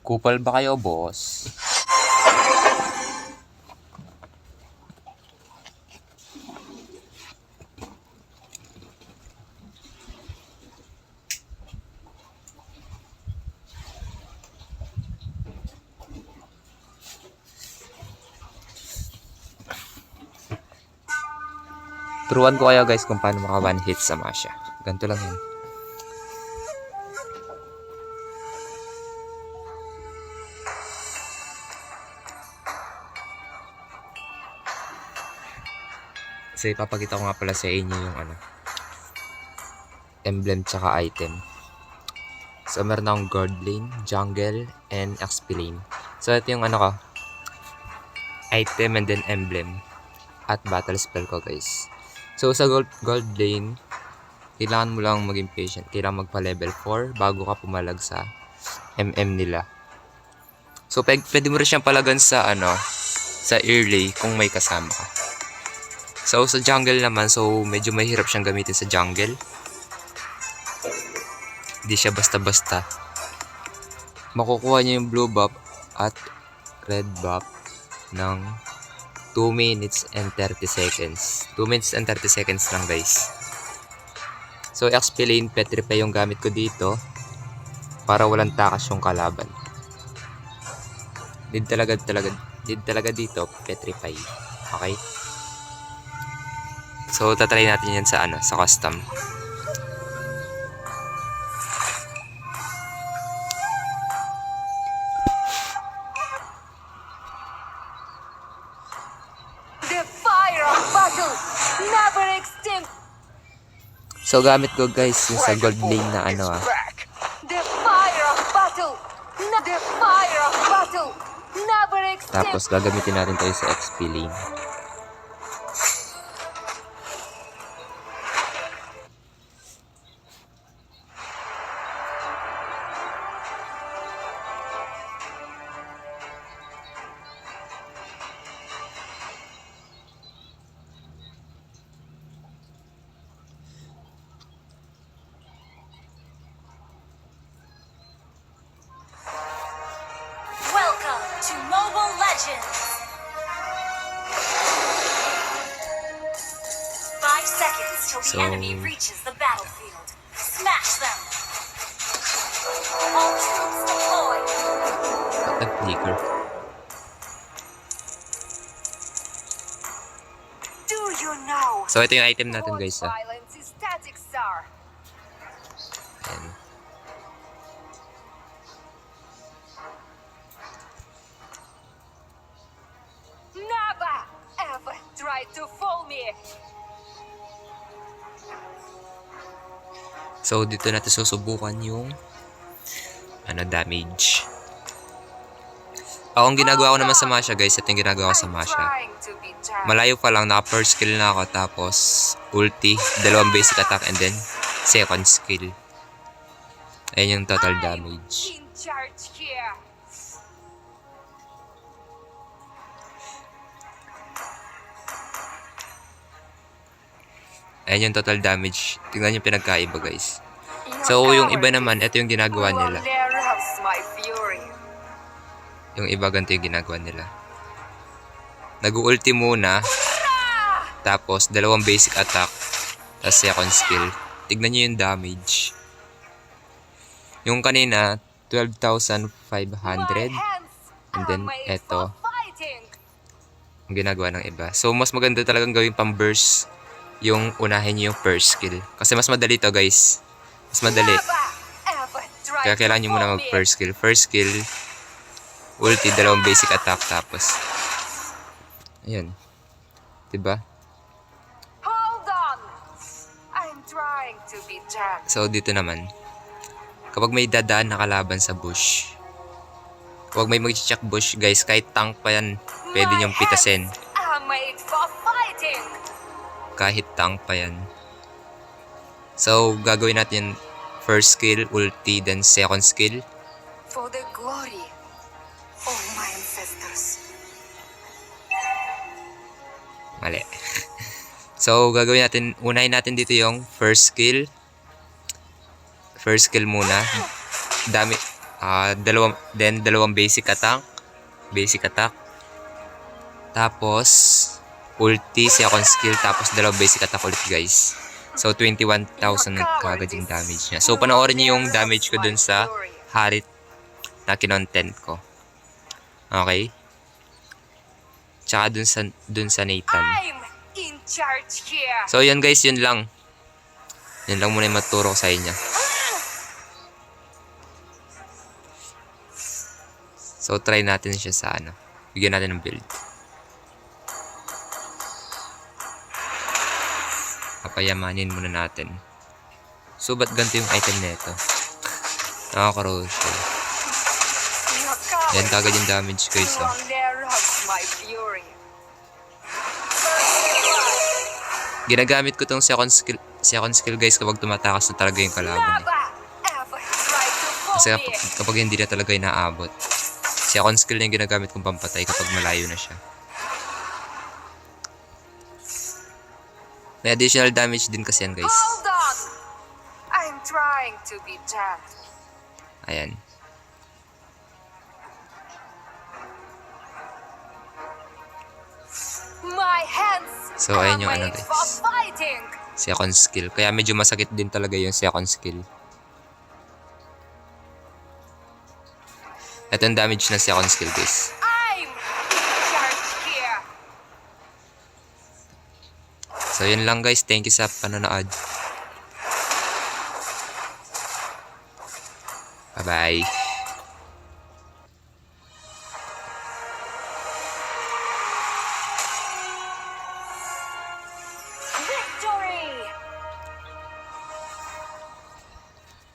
Kupal ba kayo, boss? Turuan ko kayo guys kung paano maka one hit sa Masha. Ganito lang yun. So ipapakita ko nga pala sa inyo yung emblem tsaka item. So meron akong guard lane, jungle, and XP lane. So ito yung item and then emblem at battle spell ko guys. So sa gold lane, kailangan mo lang maging patient. Kailangan magpa level 4 bago ka pumalag sa MM nila. So pwede mo rin siyang palagan sa sa early kung may kasama ka. So sa jungle naman, so medyo mahirap siyang gamitin sa jungle. Hindi siya basta-basta. Makukuha niya yung blue buff at red buff ng 2 minutes and 30 seconds. 2 minutes and 30 seconds lang guys. So XP lane, petrify yung gamit ko dito para walang takas yung kalaban. Need talaga dito, petrify. Okay? So tatry natin yan sa sa custom. The fire of battle never extinct. So gamit ko guys yung sa gold lane na The fire of battle, the fire of battle never extinct. Tapos gagamitin natin tayo sa XP lane. Welcome to Mobile Legends. 5 seconds till the So- enemy reaches the battlefield. Smash them. All troops deployed. At nag-flicker. Do you know? So ito yung item natin guys Violence is static, star. Ayan. Never ever try to fool me. So dito natin susubukan yung damage. Ang ginagawa ko naman sa Masha guys, ito yung ginagawa ko sa Masha. Trying to be jammed. Malayo pa lang, naka first skill na ako, tapos ulti, dalawang basic attack, and then second skill. Ayan yung total damage. In charge here. Ayan yung total damage. Tingnan yung pinagkaiba guys. So yung iba naman, ito yung ginagawa nila. My fury. Yung iba ganito yung ginagawa nila. Nag-ulti muna, tapos dalawang basic attack, tapos second skill. Tignan nyo yung damage. Yung kanina, 12,500. And then, eto. Ang ginagawa ng iba. So, mas maganda talagang gawing pang-burst yung unahin nyo yung first skill. Kasi mas madali to guys. Mas madali. Kaya kailangan nyo muna mag-first skill. First skill, ulti, dalawang basic attack, tapos ayun. Diba? Hold on. I'm trying to be jammed. So, dito naman. Kapag may dadaan na kalaban sa bush, kapag may mag-check bush, guys, kahit tank pa yan, pwede nyong pitasin. I'm made for fighting. Kahit tank pa yan. So, gagawin natin first skill, ulti, then second skill. For the glory of my ancestors. Mali. So, gagawin natin, unahin natin dito yung first skill. First skill muna. Dalawang basic attack. Tapos, ulti, second skill, tapos dalawang basic attack ulit, guys. So, 21,000 kagad yung damage niya. So, panoorin niyo yung damage ko dun sa Harit na kinontent ko. Okay? Tsaka dun sa Nathan. I'm in charge here. So, yun guys, yun lang. Yun lang muna yung matuturo ko sa inyo. So, try natin siya sa ano. Bigyan natin ng build. Papayamanin muna natin. So, ba't ganito yung item nito? Nakaka-roll. Yan kagad yung damage guys. Oh. Ginagamit ko tong second skill guys kapag tumatakas na talaga yung kalaban. Kasi kapag hindi na talaga inaabot. Second skill na yung ginagamit kong pampatay kapag malayo na siya. May additional damage din kasi yan guys. Hold on. I'm trying to be gentle. Ayan. My hands So ayun yung ano made guys. for fighting. Second skill. Kaya medyo masakit din talaga yung second skill. Ito yung damage na second skill guys. I'm in charge here. So yun lang guys. Thank you sa panonood. Bye bye.